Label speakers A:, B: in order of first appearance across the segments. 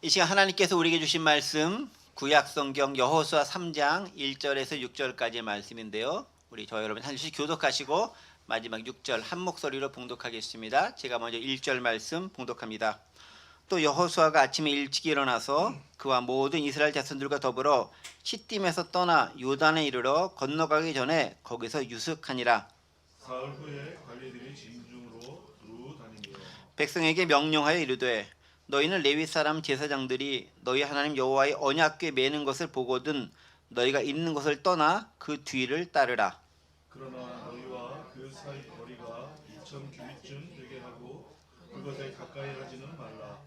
A: 이 시간 하나님께서 우리에게 주신 말씀 구약성경 여호수아 3장 1절에서 6절까지의 말씀인데요. 우리 저 여러분 한 절씩 교독하시고 마지막 6절 한 목소리로 봉독하겠습니다. 제가 먼저 1절 말씀 봉독합니다. 또 여호수아가 아침에 일찍 일어나서 그와 모든 이스라엘 자손들과 더불어 시딤에서 떠나 요단에 이르러 건너가기 전에 거기서 유숙하니라.
B: 사흘 후에 관리들이 진중으로 두루 다니며
A: 백성에게 명령하여 이르되 너희는 레위 사람 제사장들이 너희 하나님 여호와의 언약궤 매는 것을 보거든 너희가 있는 곳을 떠나 그 뒤를 따르라.
B: 그러나 너희와 그 사이 거리가 2,000 규빗쯤 되게 하고 그것에 가까이 하지는 말라.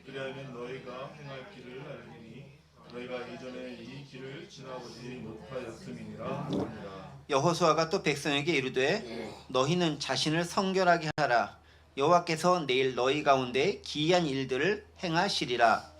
B: 그리하면 너희가 행할 길을 알리니 너희가 이전에 이 길을 지나보지 못하였음이니라 하니라.
A: 여호수아가 또 백성에게 이르되 너희는 자신을 성결하게 하라. 여호와께서 내일 너희 가운데 기이한 일들을 행하시리라.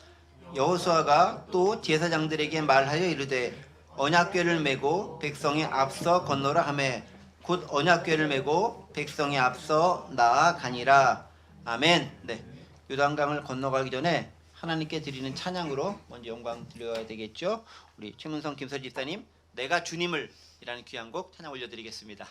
A: 여호수아가 또 제사장들에게 말하여 이르되 언약궤를 메고 백성의 앞서 건너라 하매 곧 언약궤를 메고 백성의 앞서 나아가니라. 아멘. 네, 요단강을 건너가기 전에 하나님께 드리는 찬양으로 먼저 영광 드려야 되겠죠. 우리 최문성 김설 집사님 내가 주님을 이라는 귀한 곡 찬양 올려드리겠습니다.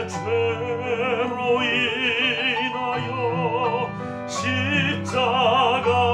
B: 죄로 인하여 십자가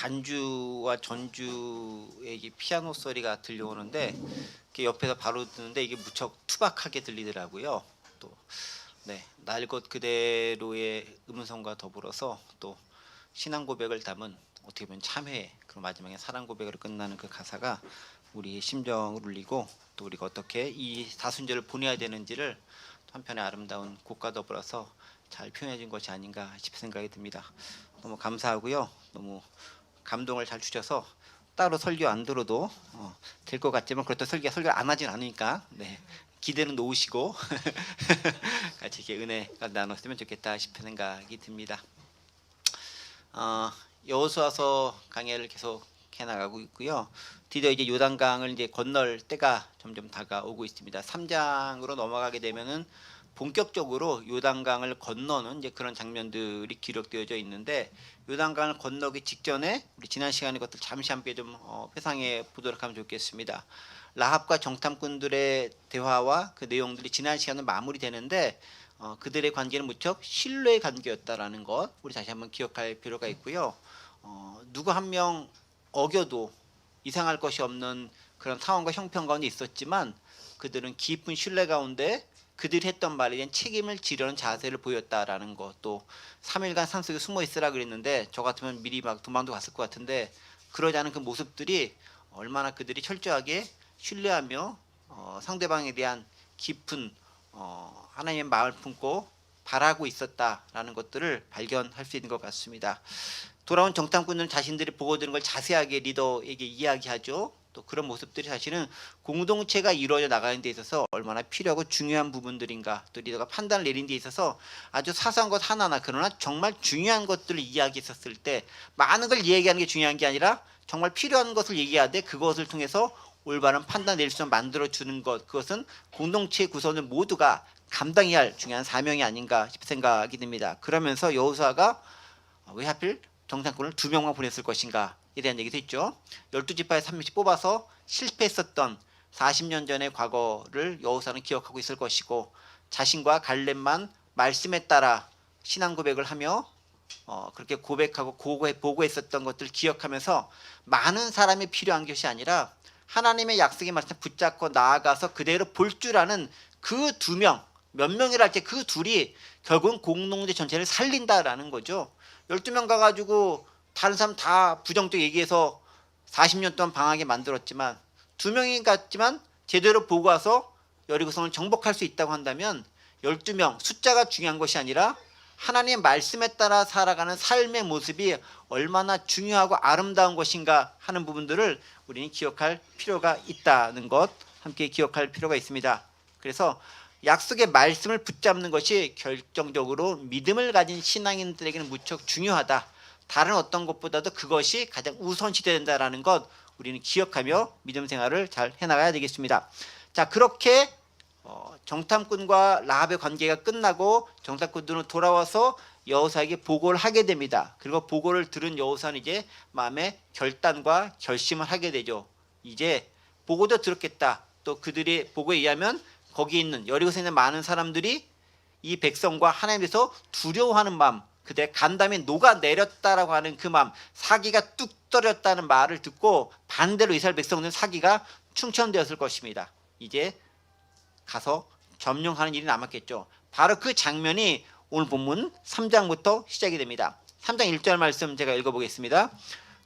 A: 간주와 전주의 이 피아노 소리가 들려오는데 이렇게 옆에서 바로 듣는데 이게 무척 투박하게 들리더라고요. 또 네, 날 것 그대로의 음성과 더불어서 또 신앙 고백을 담은 어떻게 보면 참회 그리고 마지막에 사랑 고백으로 끝나는 그 가사가 우리의 심정을 울리고 또 우리가 어떻게 이 사순절을 보내야 되는지를 한편의 아름다운 곡과 더불어서 잘 표현해 준 것이 아닌가 싶은 생각이 듭니다. 너무 감사하고요. 너무 감동을 잘 주셔서 따로 설교 안 들어도 될 것 같지만 그렇다고 설교 안 하진 않으니까 네, 기대는 놓으시고 같이 이렇게 은혜가 나눴으면 좋겠다 싶은 생각이 듭니다. 여호수아서 강해를 계속 해나가고 있고요. 드디어 이제 요단강을 이제 건널 때가 점점 다가오고 있습니다. 3장으로 넘어가게 되면은 본격적으로 요단강을 건너는 이제 그런 장면들이 기록되어져 있는데 요단강을 건너기 직전에 우리 지난 시간에 것들 잠시 함께 좀 회상해 보도록 하면 좋겠습니다. 라합과 정탐꾼들의 대화와 그 내용들이 지난 시간은 마무리되는데 그들의 관계는 무척 신뢰의 관계였다라는 것 우리 다시 한번 기억할 필요가 있고요. 누구 한 명 어겨도 이상할 것이 없는 그런 상황과 형편 가운데 있었지만 그들은 깊은 신뢰 가운데 그들이 했던 말에 대한 책임을 지려는 자세를 보였다라는 것, 또 3일간 산속에 숨어 있으라 그랬는데 저 같으면 미리 막 도망도 갔을 것 같은데 그러지 않은 그 모습들이 얼마나 그들이 철저하게 신뢰하며 상대방에 대한 깊은 하나님의 마음을 품고 바라고 있었다라는 것들을 발견할 수 있는 것 같습니다. 돌아온 정탐꾼들은 자신들이 보고 들은 걸 자세하게 리더에게 이야기하죠. 또 그런 모습들이 사실은 공동체가 이루어져 나가는 데 있어서 얼마나 필요하고 중요한 부분들인가, 또 리더가 판단을 내린 데 있어서 아주 사소한 것 하나나 그러나 정말 중요한 것들을 이야기했었을 때 많은 걸 얘기하는 게 중요한 게 아니라 정말 필요한 것을 얘기하되 그것을 통해서 올바른 판단 내릴 수 있도록 만들어주는 것, 그것은 공동체 구성원 모두가 감당해야 할 중요한 사명이 아닌가 싶은 생각이 듭니다. 그러면서 여호수아가 왜 하필 정탐꾼을 2명만 보냈을 것인가 에 대한 얘기도 있죠. 12지파에 3명씩 뽑아서 실패했었던 40년 전의 과거를 여호수아는 기억하고 있을 것이고 자신과 갈렙만 말씀에 따라 신앙 고백을 하며 그렇게 고백하고 보고했었던 것들을 기억하면서 많은 사람이 필요한 것이 아니라 하나님의 약속의 말씀 붙잡고 나아가서 그대로 볼 줄 아는 그 2명, 몇 명이라 할지 그 둘이 결국은 공동체 전체를 살린다라는 거죠. 12명 가가지고 다른 사람 다 부정적 얘기해서 40년 동안 방하게 만들었지만 2명이 갔지만 제대로 보고 와서 여리고성을 정복할 수 있다고 한다면 12명 숫자가 중요한 것이 아니라 하나님의 말씀에 따라 살아가는 삶의 모습이 얼마나 중요하고 아름다운 것인가 하는 부분들을 우리는 기억할 필요가 있다는 것 함께 기억할 필요가 있습니다. 그래서 약속의 말씀을 붙잡는 것이 결정적으로 믿음을 가진 신앙인들에게는 무척 중요하다. 다른 어떤 것보다도 그것이 가장 우선시돼야 된다는 것 우리는 기억하며 믿음 생활을 잘 해나가야 되겠습니다. 자, 그렇게 정탐꾼과 라합의 관계가 끝나고 정탐꾼들은 돌아와서 여호수아에게 보고를 하게 됩니다. 그리고 보고를 들은 여호수아는 이제 마음의 결단과 결심을 하게 되죠. 이제 보고도 들었겠다. 또 그들의 보고에 의하면 거기 있는 여리고성에 있는 많은 사람들이 이 백성과 하나님께서 두려워하는 마음, 그들의 간담이 녹아내렸다라고 하는 그 마음, 사기가 뚝 떨어졌다는 말을 듣고 반대로 이스라엘 백성들은 사기가 충천되었을 것입니다. 이제 가서 점령하는 일이 남았겠죠. 바로 그 장면이 오늘 본문 3장부터 시작이 됩니다. 3장 1절 말씀 제가 읽어보겠습니다.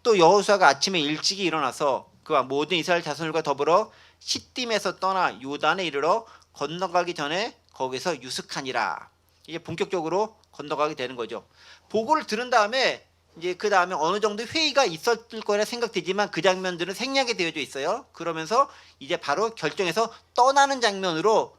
A: 또 여호수아가 아침에 일찍이 일어나서 그와 모든 이스라엘 자손들과 더불어 시딤에서 떠나 요단에 이르러 건너가기 전에 거기서 유숙하니라. 이제 본격적으로 건너가게 되는 거죠. 보고를 들은 다음에 이제 그 다음에 어느 정도 회의가 있었을 거라 생각되지만 그 장면들은 생략이 되어져 있어요. 그러면서 이제 바로 결정해서 떠나는 장면으로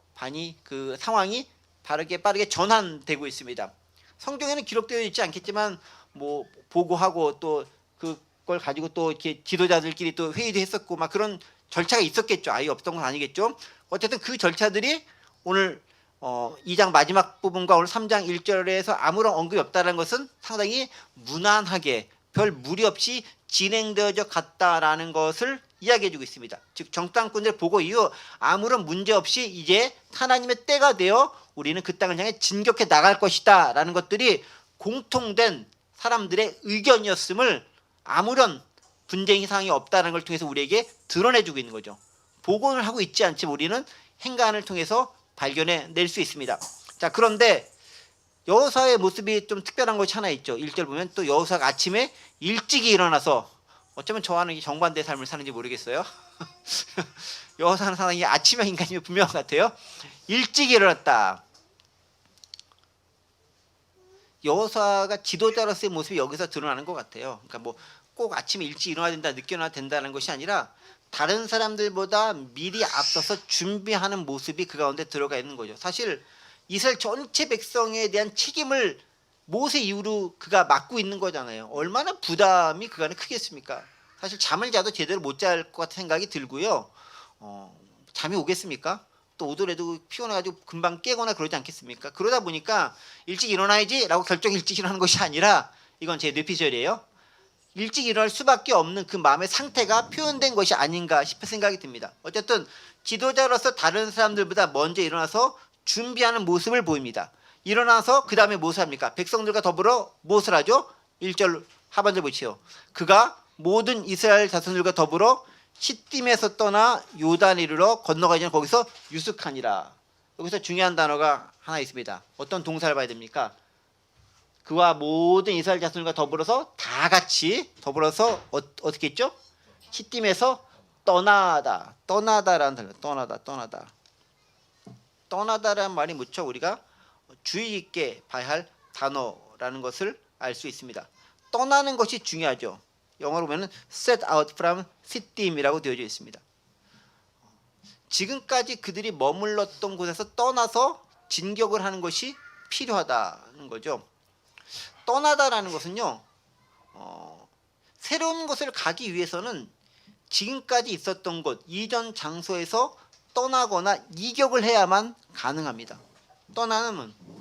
A: 그 상황이 빠르게 전환되고 있습니다. 성경에는 기록되어 있지 않겠지만 뭐 보고하고 또 그걸 가지고 또 이렇게 지도자들끼리 또 회의도 했었고 막 그런 절차가 있었겠죠. 아예 없던 건 아니겠죠. 어쨌든 그 절차들이 오늘 2장 마지막 부분과 오늘 3장 1절에서 아무런 언급이 없다는 것은 상당히 무난하게 별 무리 없이 진행되어져 갔다라는 것을 이야기해주고 있습니다. 즉 정탐꾼들의 보고 이후 아무런 문제 없이 이제 하나님의 때가 되어 우리는 그 땅을 향해 진격해 나갈 것이다 라는 것들이 공통된 사람들의 의견이었음을 아무런 분쟁 사항이 없다는 걸 통해서 우리에게 드러내주고 있는 거죠. 복원을 하고 있지 않지만 우리는 행간을 통해서 발견해낼 수 있습니다. 자, 그런데 여호수아의 모습이 좀 특별한 것이 하나 있죠. 1절 보면 또 여호수아가 아침에 일찍이 일어나서, 어쩌면 저와는 정반대의 삶을 사는지 모르겠어요. 여호수아는 상당히 아침형 인간이면 분명한 것 같아요. 일찍 일어났다. 여호수아가 지도자로서의 모습이 여기서 드러나는 것 같아요. 그러니까 뭐 꼭 아침에 일찍 일어나야 된다, 늦게 일어나야 된다는 것이 아니라 다른 사람들보다 미리 앞서서 준비하는 모습이 그 가운데 들어가 있는 거죠. 사실 이스라엘 전체 백성에 대한 책임을 모세 이후로 그가 맡고 있는 거잖아요. 얼마나 부담이 그간에 크겠습니까? 사실 잠을 자도 제대로 못 잘 것 같은 생각이 들고요. 잠이 오겠습니까? 또 오더라도 피곤해가지고 금방 깨거나 그러지 않겠습니까? 그러다 보니까 일찍 일어나야지 라고 결정 일찍 일어나는 것이 아니라, 이건 제 뇌피셜이에요. 일찍 일어날 수밖에 없는 그 마음의 상태가 표현된 것이 아닌가 싶은 생각이 듭니다. 어쨌든 지도자로서 다른 사람들보다 먼저 일어나서 준비하는 모습을 보입니다. 일어나서 그 다음에 무엇을 합니까? 백성들과 더불어 무엇을 하죠? 1절 하반절 보시오. 그가 모든 이스라엘 자손들과 더불어 시딤에서 떠나 요단 이르러 건너가기 전에 거기서 유숙하니라. 여기서 중요한 단어가 하나 있습니다. 어떤 동사를 봐야 됩니까? 그와 모든 이스라엘 자손들과 더불어서 다 같이 더불어서 어떻게 했죠? 시딤에서 떠나다. 떠나다라는 단어. 떠나다라는 말이 무척 우리가 주의 있게 봐야 할 단어라는 것을 알 수 있습니다. 떠나는 것이 중요하죠. 영어로 보면 set out from 시딤이라고 되어져 있습니다. 지금까지 그들이 머물렀던 곳에서 떠나서 진격을 하는 것이 필요하다는 거죠. 떠나다라는 것은요, 새로운 곳을 가기 위해서는 지금까지 있었던 곳, 이전 장소에서 떠나거나 이격을 해야만 가능합니다.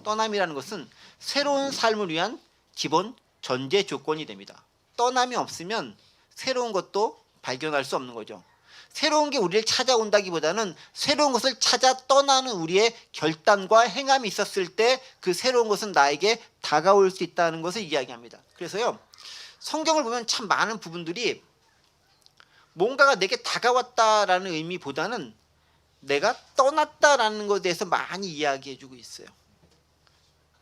A: 떠남이라는 것은 새로운 삶을 위한 기본 전제 조건이 됩니다. 떠남이 없으면 새로운 것도 발견할 수 없는 거죠. 새로운 게 우리를 찾아온다기보다는 새로운 것을 찾아 떠나는 우리의 결단과 행함이 있었을 때 그 새로운 것은 나에게 다가올 수 있다는 것을 이야기합니다. 그래서요, 성경을 보면 참 많은 부분들이 뭔가가 내게 다가왔다라는 의미보다는 내가 떠났다라는 것에 대해서 많이 이야기해주고 있어요.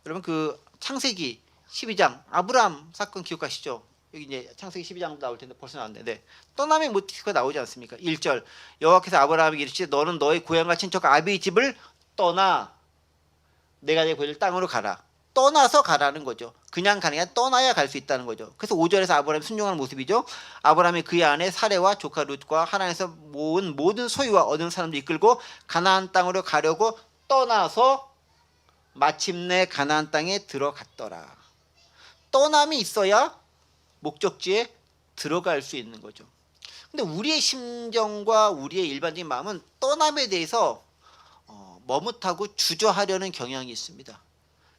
A: 여러분, 그 창세기 12장 아브라함 사건 기억하시죠? 여기 이제 창세기 12장도 나올 텐데 벌써 나왔네. 네. 떠남의 모티프가 나오지 않습니까? 1절 여호와께서 아브라함에게 이르시되 너는 너의 고향과 친척 아비의 집을 떠나 내가 내게 보여줄 땅으로 가라. 떠나서 가라는 거죠. 그냥 가는 게 아니라 떠나야 갈 수 있다는 거죠. 그래서 5절에서 아브라함이 순종하는 모습이죠. 아브라함이 그의 아내 사레와 조카 룻과 하란에서 모은 모든 소유와 얻은 사람들 이끌고 가나안 땅으로 가려고 떠나서 마침내 가나안 땅에 들어갔더라. 떠남이 있어야 목적지에 들어갈 수 있는 거죠. 근데 우리의 심정과 우리의 일반적인 마음은 떠남에 대해서 머뭇하고 주저하려는 경향이 있습니다.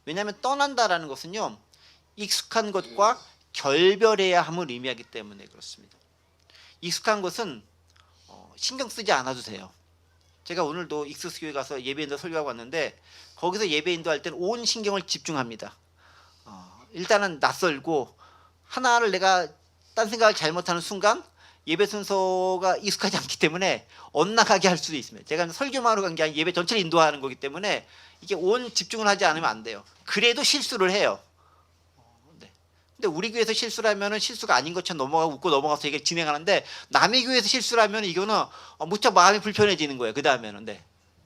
A: 왜냐하면 떠난다라는 것은요, 익숙한 것과 결별해야 함을 의미하기 때문에 그렇습니다. 익숙한 것은 신경 쓰지 않아도 돼요. 제가 오늘도 익스교회 가서 예배인도 설교하고 왔는데 거기서 예배인도 할 때는 온 신경을 집중합니다. 일단은 낯설고 하나를 내가 딴 생각을 잘못하는 순간 예배 순서가 익숙하지 않기 때문에 엇나가게 할 수도 있습니다. 제가 설교만 하러 간 게 아니라 예배 전체를 인도하는 거기 때문에 이게 온 집중을 하지 않으면 안 돼요. 그래도 실수를 해요. 네. 근데 우리 교회에서 실수를 하면은 실수가 아닌 것처럼 넘어가고 웃고 넘어가서 이게 진행하는데 남의 교회에서 실수를 하면 이거는 무척 마음이 불편해지는 거예요. 그 다음에는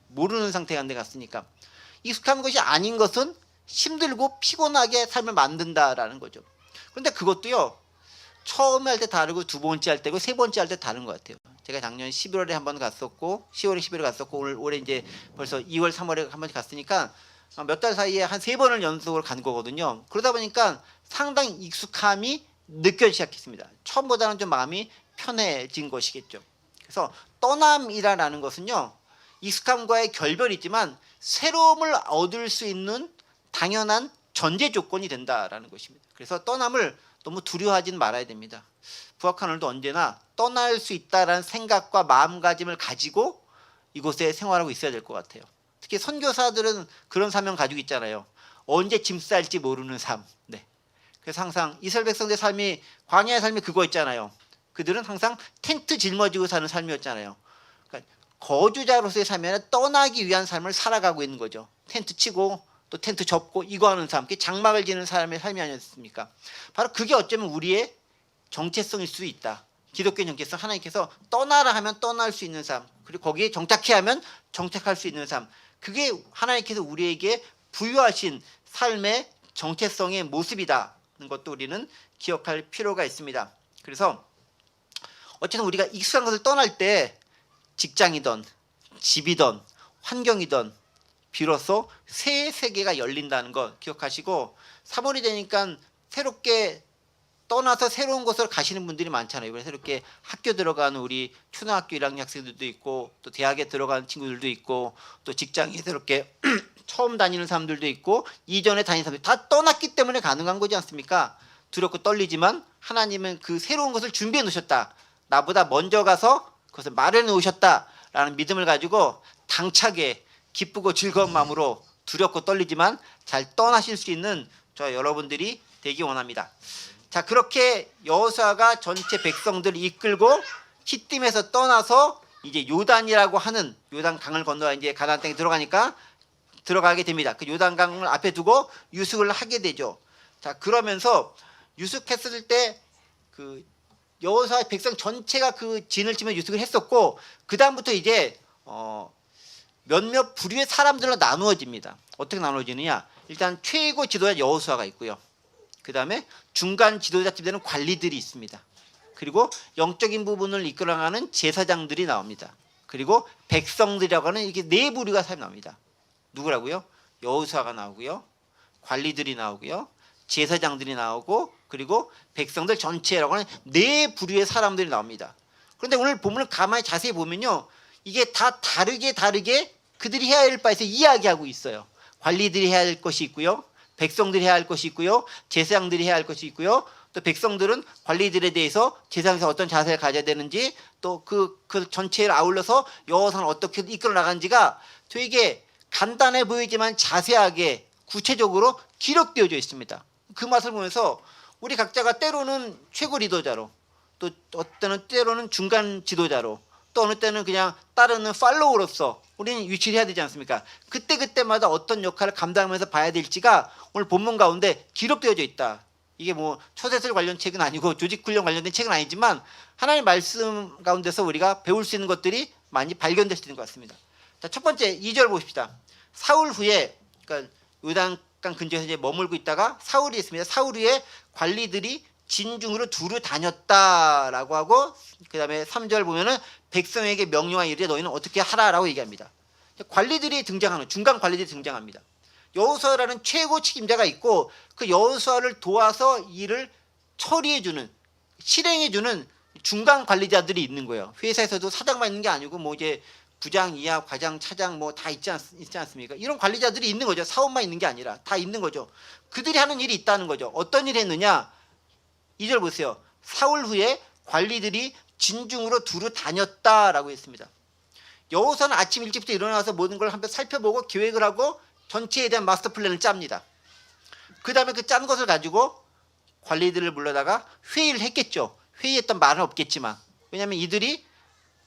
A: 모르는 상태가 안 돼 갔으니까. 익숙한 것이 아닌 것은 힘들고 피곤하게 삶을 만든다라는 거죠. 그런데 그것도요, 처음에 할 때 다르고 두 번째 할 때고 세 번째 할 때 다른 것 같아요. 제가 작년 11월에 한 번 갔었고 10월에 11월에 갔었고 올해 이제 벌써 2월 3월에 한 번 갔으니까 몇 달 사이에 한 3번을 연속으로 간 거거든요. 그러다 보니까 상당히 익숙함이 느껴지기 시작했습니다. 처음보다는 좀 마음이 편해진 것이겠죠. 그래서 떠남이라는 것은요, 익숙함과의 결별이 있지만 새로움을 얻을 수 있는 당연한 전제 조건이 된다라는 것입니다. 그래서 떠남을 너무 두려워하지는 말아야 됩니다. 부학한 오늘도 언제나 떠날 수 있다라는 생각과 마음가짐을 가지고 이곳에 생활하고 있어야 될 것 같아요. 특히 선교사들은 그런 사명 가지고 있잖아요. 언제 짐 쌀지 모르는 삶. 네. 그래서 항상 이스라엘 백성들의 삶이 광야의 삶이 그거였잖아요. 그들은 항상 텐트 짊어지고 사는 삶이었잖아요. 그러니까 거주자로서의 삶이 아니라 떠나기 위한 삶을 살아가고 있는 거죠. 텐트 치고 또 텐트 접고 이거 하는 삶, 장막을 지는 사람의 삶이 아니었습니까? 바로 그게 어쩌면 우리의 정체성일 수 있다. 기독교의 정체성, 하나님께서 떠나라 하면 떠날 수 있는 삶, 그리고 거기에 정착해 하면 정착할 수 있는 삶, 그게 하나님께서 우리에게 부여하신 삶의 정체성의 모습이다는 것도 우리는 기억할 필요가 있습니다. 그래서 어쨌든 우리가 익숙한 것을 떠날 때 직장이든 집이든 환경이든 비로소 새 세계가 열린다는 거 기억하시고, 3월이 되니까 새롭게 떠나서 새로운 곳으로 가시는 분들이 많잖아요. 이번에 새롭게 학교 들어가는 우리 초등학교 1학년 학생들도 있고, 또 대학에 들어가는 친구들도 있고, 또 직장에 새롭게 처음 다니는 사람들도 있고, 이전에 다니는 사람들 다 떠났기 때문에 가능한 거지 않습니까? 두렵고 떨리지만 하나님은 그 새로운 것을 준비해 놓으셨다. 나보다 먼저 가서 그것을 마련해 놓으셨다라는 믿음을 가지고 당차게 기쁘고 즐거운 마음으로 두렵고 떨리지만 잘 떠나실 수 있는 저 여러분들이 되기 원합니다. 자, 그렇게 여호수아가 전체 백성들을 이끌고 시딤에서 떠나서 이제 요단이라고 하는 요단 강을 건너야 이제 가나안 땅에 들어가게 됩니다. 그 요단 강을 앞에 두고 유숙을 하게 되죠. 자, 그러면서 유숙했을 때 그 여호수아 백성 전체가 그 진을 치며 유숙을 했었고, 그 다음부터 이제 몇몇 부류의 사람들로 나누어집니다. 어떻게 나누어지느냐? 일단 최고 지도자 여호수아가 있고요. 그 다음에 중간 지도자쯤 되는 관리들이 있습니다. 그리고 영적인 부분을 이끌어가는 제사장들이 나옵니다. 그리고 백성들이라고 하는 이렇게 네 부류가 나옵니다. 누구라고요? 여호수아가 나오고요, 관리들이 나오고요, 제사장들이 나오고, 그리고 백성들 전체라고 하는 네 부류의 사람들이 나옵니다. 그런데 오늘 본문을 가만히 자세히 보면요, 이게 다 다르게 그들이 해야 할 바에서 이야기하고 있어요. 관리들이 해야 할 것이 있고요, 백성들이 해야 할 것이 있고요, 제사장들이 해야 할 것이 있고요, 또 백성들은 관리들에 대해서 제사장에서 어떤 자세를 가져야 되는지, 또 그 전체를 아울러서 여호수아는 어떻게 이끌어 나가는지가 되게 간단해 보이지만 자세하게 구체적으로 기록되어져 있습니다. 그 맛을 보면서 우리 각자가 때로는 최고 리더자로, 또 어떤 때로는 중간 지도자로, 또 어느 때는 그냥 따르는 팔로우로서 우리는 위치를 해야 되지 않습니까? 그때마다 어떤 역할을 감당하면서 봐야 될지가 오늘 본문 가운데 기록되어져 있다. 이게 뭐 초대설 관련 책은 아니고 조직훈련 관련된 책은 아니지만 하나님의 말씀 가운데서 우리가 배울 수 있는 것들이 많이 발견될 수 있는 것 같습니다. 자, 첫 번째 2절 보십시다. 사울 후에, 그러니까 요단강 근처에서 이제 머물고 있다가 사울이 있습니다. 사울 후에 관리들이 진중으로 두루 다녔다라고 하고, 그 다음에 3절 보면은 백성에게 명령하 이르되 너희는 어떻게 하라라고 얘기합니다. 관리들이 등장하는, 중간 관리들이 등장합니다. 여호수아라는 최고 책임자가 있고, 그 여호수아를 도와서 일을 처리해주는, 실행해주는 중간 관리자들이 있는 거예요. 회사에서도 사장만 있는 게 아니고 뭐 이제 부장, 이하, 과장, 차장 뭐 다 있지 않습니까? 이런 관리자들이 있는 거죠. 사원만 있는 게 아니라 다 있는 거죠. 그들이 하는 일이 있다는 거죠. 어떤 일을 했느냐? 2절 보세요. 사울 후에 관리들이 진중으로 두루 다녔다라고 했습니다. 여호수아는 아침 일찍부터 일어나서 모든 걸 한번 살펴보고 계획을 하고 전체에 대한 마스터 플랜을 짭니다. 그 다음에 그 짠 것을 가지고 관리들을 불러다가 회의를 했겠죠. 회의했던 말은 없겠지만, 왜냐하면 이들이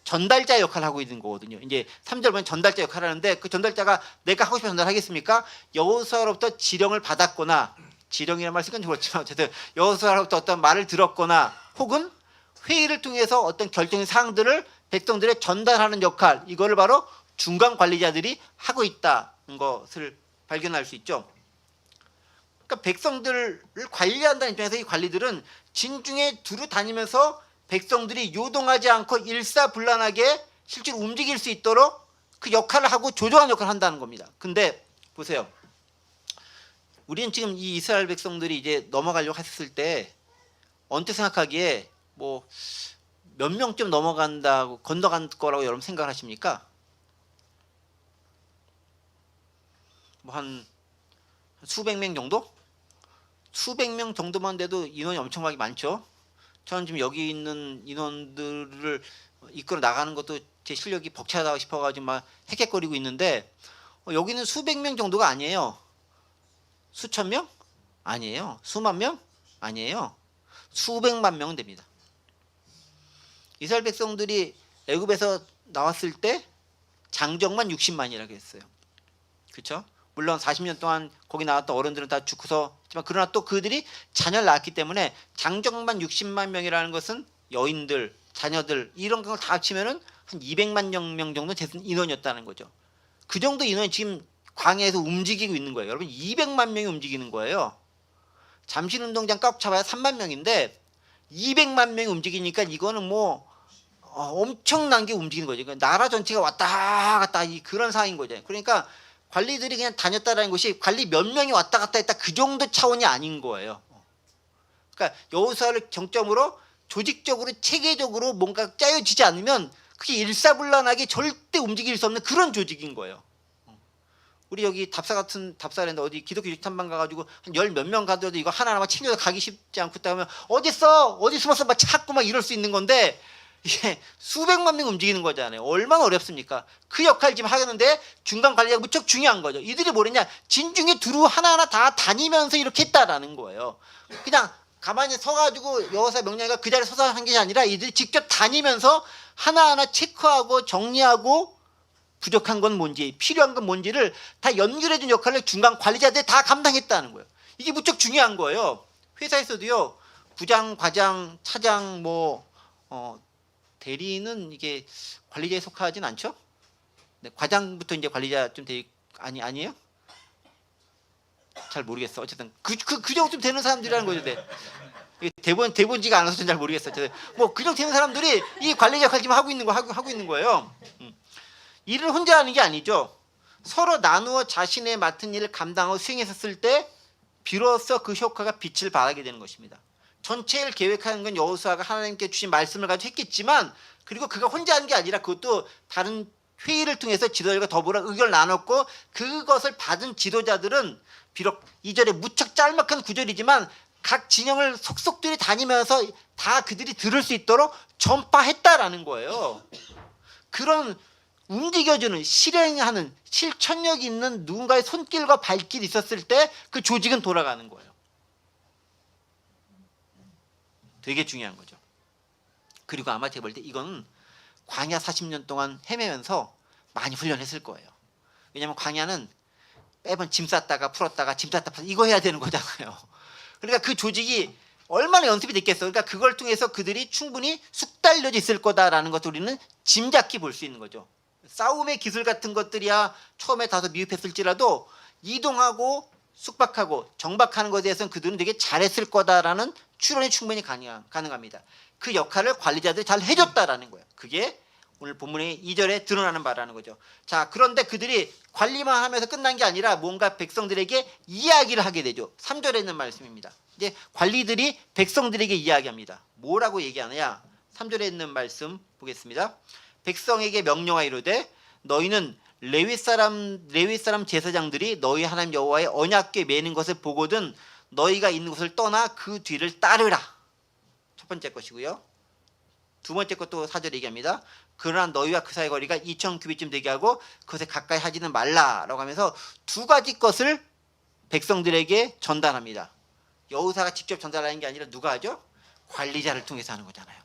A: 전달자 역할을 하고 있는 거거든요. 이제 3절 보면 전달자 역할을 하는데, 그 전달자가 내가 하고 싶은 전달하겠습니까? 여호수아로부터 지령을 받았거나, 지령이라는 말 쓰긴 그렇지만 어쨌든 여호수아로부터 어떤 말을 들었거나, 혹은 회의를 통해서 어떤 결정의 사항들을 백성들에 전달하는 역할, 이거를 바로 중간 관리자들이 하고 있다는 것을 발견할 수 있죠. 그러니까 백성들을 관리한다는 입장에서 이 관리들은 진중에 두루 다니면서 백성들이 요동하지 않고 일사불란하게 실제로 움직일 수 있도록 그 역할을 하고 조정하는 역할을 한다는 겁니다. 근데 보세요. 우리는 지금 이 이스라엘 백성들이 이제 넘어가려고 했을 때 언뜻 생각하기에 뭐 몇 명쯤 넘어간다고, 건너간 거라고 여러분 생각하십니까? 뭐 한 수백 명 정도? 수백 명 정도만 돼도 인원이 엄청나게 많죠. 저는 지금 여기 있는 인원들을 이끌어 나가는 것도 제 실력이 벅차다 싶어가지고 막 헥헥거리고 있는데, 여기는 수백 명 정도가 아니에요. 수천 명? 아니에요. 수만 명? 아니에요. 수백만 명은 됩니다. 이스라엘 백성들이 애굽에서 나왔을 때 장정만 60만이라고 했어요. 그렇죠? 물론 40년 동안 거기 나왔던 어른들은 다 죽고서 했지만 그러나 또 그들이 자녀를 낳았기 때문에 장정만 60만 명이라는 것은 여인들, 자녀들 이런 걸 다 합치면은 한 200만 명 정도 되는 인원이었다는 거죠. 그 정도 인원이 지금 광야에서 움직이고 있는 거예요. 여러분 200만 명이 움직이는 거예요. 잠실운동장 꽉 잡아야 3만 명인데 200만 명이 움직이니까 이거는 뭐 엄청난 게 움직이는 거죠. 그러니까 나라 전체가 왔다 갔다 그런 상황인 거죠. 그러니까 관리들이 그냥 다녔다라는 것이 관리 몇 명이 왔다 갔다 했다 그 정도 차원이 아닌 거예요. 그러니까 여호수아를 정점으로 조직적으로 체계적으로 뭔가 짜여지지 않으면 그게 일사불란하게 절대 움직일 수 없는 그런 조직인 거예요. 우리 여기 답사 같은 답사랜드 어디 기독교 유탐방 가가지고 한 열 몇 명 가더라도 이거 하나하나 챙겨서 가기 쉽지 않고 있다면 어딨어 어디 숨었어 막 찾고 막 이럴 수 있는 건데 이게 수백만 명 움직이는 거잖아요. 얼마나 어렵습니까? 그 역할 지금 하겠는데 중간 관리가 무척 중요한 거죠. 이들이 뭐랬냐 진중에 두루 하나하나 다 다니면서 이렇게 했다라는 거예요. 그냥 가만히 서가지고 여호수아 명령이가 그 자리에 서서 한 게 아니라 이들이 직접 다니면서 하나하나 체크하고 정리하고 부족한 건 뭔지 필요한 건 뭔지를 다 연결해준 역할을 중간 관리자들이 다 감당했다는 거예요. 이게 무척 중요한 거예요. 회사에서도요 부장, 과장, 차장 대리는 이게 관리자에 속하진 않죠? 네, 과장부터 이제 관리자 좀 아니에요? 잘 모르겠어. 어쨌든 그 정도쯤 되는 사람들이라는 거죠. 네. 대본지가 않아서 전 잘 모르겠어요. 뭐 그 정도 되는 사람들이 이 관리자 역할 지금 하고 있는 거예요. 일을 혼자 하는 게 아니죠. 서로 나누어 자신의 맡은 일을 감당하고 수행했었을 때 비로소 그 효과가 빛을 발하게 되는 것입니다. 전체를 계획하는 건 여호수아가 하나님께 주신 말씀을 가지고 했겠지만 그리고 그가 혼자 하는 게 아니라 그것도 다른 회의를 통해서 지도자들과 더불어 의견을 나눴고 그것을 받은 지도자들은 비록 2절에 무척 짤막한 구절이지만 각 진영을 속속들이 다니면서 다 그들이 들을 수 있도록 전파했다라는 거예요. 그런 움직여주는 실행하는 실천력 있는 누군가의 손길과 발길이 있었을 때 그 조직은 돌아가는 거예요. 되게 중요한 거죠. 그리고 아마 제가 볼 때 이건 광야 40년 동안 헤매면서 많이 훈련했을 거예요. 왜냐하면 광야는 매번 짐 쌌다가 풀었다가 짐 쌌다가 풀었다가 이거 해야 되는 거잖아요. 그러니까 그 조직이 얼마나 연습이 됐겠어. 그러니까 그걸 통해서 그들이 충분히 숙달려져 있을 거다라는 것을 우리는 짐작히 볼 수 있는 거죠. 싸움의 기술 같은 것들이야 처음에 다소 미흡했을지라도 이동하고 숙박하고 정박하는 것에 대해서는 그들은 되게 잘했을 거다라는 추론이 충분히 가능합니다. 그 역할을 관리자들이 잘 해줬다라는 거예요. 그게 오늘 본문의 2절에 드러나는 바라는 거죠. 자, 그런데 그들이 관리만 하면서 끝난 게 아니라 뭔가 백성들에게 이야기를 하게 되죠. 3절에 있는 말씀입니다. 이제 관리들이 백성들에게 이야기합니다. 뭐라고 얘기하느냐? 3절에 있는 말씀 보겠습니다. 백성에게 명령하여 이르되 너희는 레위 사람 제사장들이 너희 하나님 여호와의 언약궤 매는 것을 보거든 너희가 있는 곳을 떠나 그 뒤를 따르라. 첫 번째 것이고요. 두 번째 것도 4절에 얘기합니다. 그러나 너희와 그 사이 거리가 2000규빗쯤 되게 하고 그것에 가까이 하지는 말라라고 하면서 두 가지 것을 백성들에게 전달합니다. 여호수아가 직접 전달하는 게 아니라 누가 하죠? 관리자를 통해서 하는 거잖아요.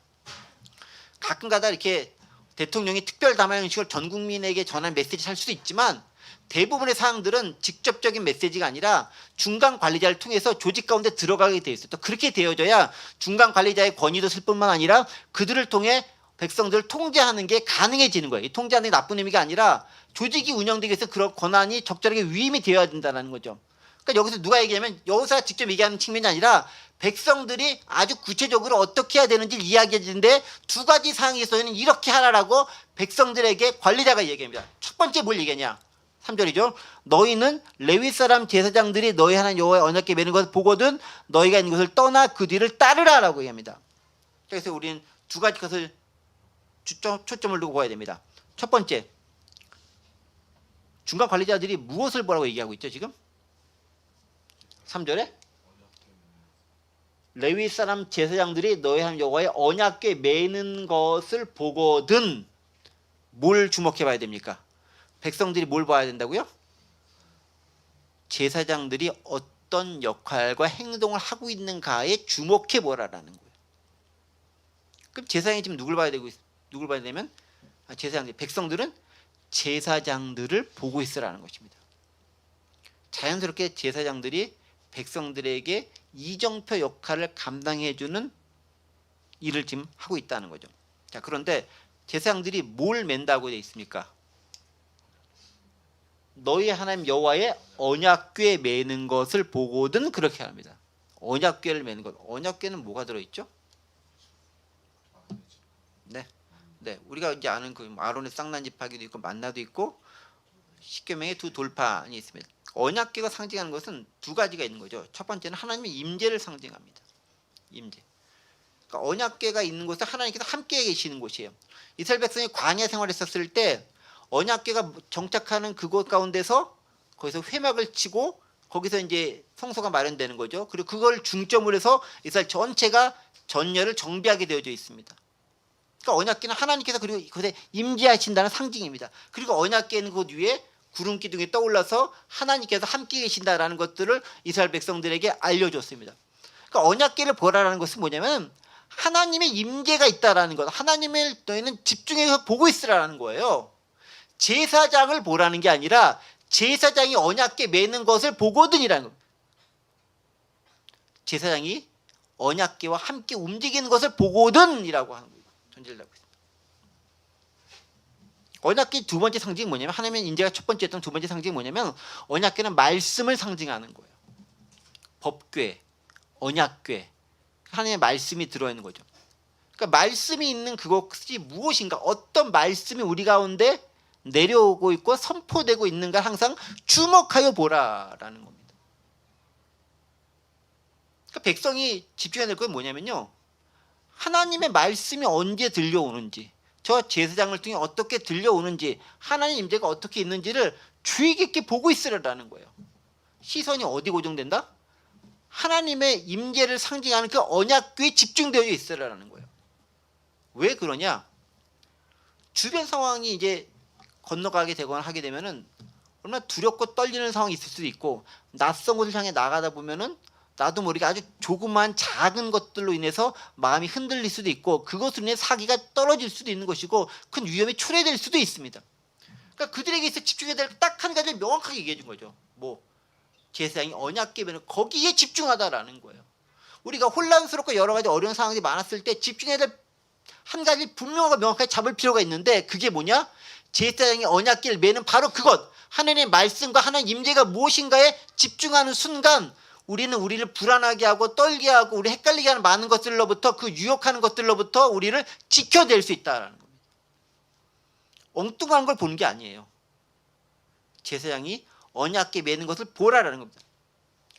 A: 가끔가다 이렇게 대통령이 특별 담화 형식으로 전 국민에게 전한 메시지를 할 수도 있지만 대부분의 사항들은 직접적인 메시지가 아니라 중간 관리자를 통해서 조직 가운데 들어가게 되어 있어요. 또 그렇게 되어져야 중간 관리자의 권위도 쓸 뿐만 아니라 그들을 통해 백성들을 통제하는 게 가능해지는 거예요. 이 통제하는 게 나쁜 의미가 아니라 조직이 운영되기 위해서 그런 권한이 적절하게 위임이 되어야 된다는 거죠. 그러니까 여기서 누가 얘기하면 여호수아가 직접 얘기하는 측면이 아니라 백성들이 아주 구체적으로 어떻게 해야 되는지 이야기해 주는데 두 가지 사항이 있어서는 이렇게 하라라고 백성들에게 관리자가 얘기합니다. 첫 번째 뭘 얘기하냐? 3절이죠. 너희는 레위 사람 제사장들이 너희 하나님 여호와의 언약궤 매는 것을 보거든 너희가 있는 것을 떠나 그 뒤를 따르라라고 얘기합니다. 그래서 우리는 두 가지 것을 초점을 두고 봐야 됩니다. 첫 번째, 중간 관리자들이 무엇을 보라고 얘기하고 있죠 지금? 3절에 레위 사람 제사장들이 너희 하나님 여호와의 언약궤 매는 것을 보거든 뭘 주목해 봐야 됩니까? 백성들이 뭘 봐야 된다고요? 제사장들이 어떤 역할과 행동을 하고 있는가에 주목해 보라라는 거예요. 그럼 제사장이 지금 누굴 봐야 되면 제사장들, 백성들은 제사장들을 보고 있으라는 것입니다. 자연스럽게 제사장들이 백성들에게 이정표 역할을 감당해주는 일을 지금 하고 있다는 거죠. 자, 그런데 제사장들이 뭘 맨다고 되어 있습니까? 너희 하나님 여호와의 언약궤 매는 것을 보거든 그렇게 합니다. 언약궤를 매는 것. 언약궤는 뭐가 들어있죠? 네, 우리가 이제 아는 그 아론의 쌍난지파기도 있고 만나도 있고 십계명의 두 돌판이 있습니다. 언약궤가 상징하는 것은 두 가지가 있는 거죠. 첫 번째는 하나님의 임재를 상징합니다. 임재. 그러니까 언약궤가 있는 곳은 하나님께서 함께 계시는 곳이에요. 이스라엘 백성이 광야 생활했었을 때 언약궤가 정착하는 그곳 가운데서 거기서 회막을 치고 거기서 이제 성소가 마련되는 거죠. 그리고 그걸 중점으로 해서 이스라엘 전체가 전열을 정비하게 되어져 있습니다. 그러니까 언약궤는 하나님께서 그리고 그곳에 임재하신다는 상징입니다. 그리고 언약궤는 그 위에 구름 기둥이 떠올라서 하나님께서 함께 계신다라는 것들을 이스라엘 백성들에게 알려줬습니다. 그러니까 언약궤를 보라라는 것은 뭐냐면 하나님의 임재가 있다라는 것, 하나님을 너희는 집중해서 보고 있으라는 거예요. 제사장을 보라는 게 아니라 제사장이 언약궤 매는 것을 보거든이라는 겁니다. 제사장이 언약궤와 함께 움직이는 것을 보거든이라고 하는 거예요. 전제를 하고 있습니다. 언약궤 두 번째 상징이 뭐냐면 하나님의 인재가 첫 번째였던 두 번째 상징이 뭐냐면 언약궤는 말씀을 상징하는 거예요. 법궤, 언약궤, 하나님의 말씀이 들어있는 거죠. 그러니까 말씀이 있는 그것이 무엇인가, 어떤 말씀이 우리 가운데 내려오고 있고 선포되고 있는가 항상 주목하여 보라라는 겁니다. 그러니까 백성이 집중해야 될 건 뭐냐면요, 하나님의 말씀이 언제 들려오는지, 저 제사장을 통해 어떻게 들려오는지, 하나님 임재가 어떻게 있는지를 주의 깊게 보고 있으라는 거예요. 시선이 어디 고정된다? 하나님의 임재를 상징하는 그 언약궤에 집중되어 있으라는 거예요. 왜 그러냐? 주변 상황이 이제 건너가게 되거나 하게 되면은 얼마나 두렵고 떨리는 상황이 있을 수도 있고, 낯선 곳을 향해 나가다 보면은 나도 모르게 아주 조그만 작은 것들로 인해서 마음이 흔들릴 수도 있고, 그것으로 인해 사기가 떨어질 수도 있는 것이고 큰 위험이 초래될 수도 있습니다. 그러니까 그들에게 있어 집중해야 될 딱 한 가지를 명확하게 얘기해 준 거죠. 뭐? 제사장이 언약궤면 거기에 집중하다라는 거예요. 우리가 혼란스럽고 여러 가지 어려운 상황이 많았을 때 집중해야 될 한 가지 분명하고 명확하게 잡을 필요가 있는데, 그게 뭐냐? 제사장이 언약궤를 매는 바로 그것, 하나님의 말씀과 하나님의 임재가 무엇인가에 집중하는 순간 우리는 우리를 불안하게 하고 떨게 하고 우리 헷갈리게 하는 많은 것들로부터, 그 유혹하는 것들로부터 우리를 지켜낼 수 있다는 겁니다. 엉뚱한 걸 보는 게 아니에요. 제사장이 언약궤 매는 것을 보라라는 겁니다.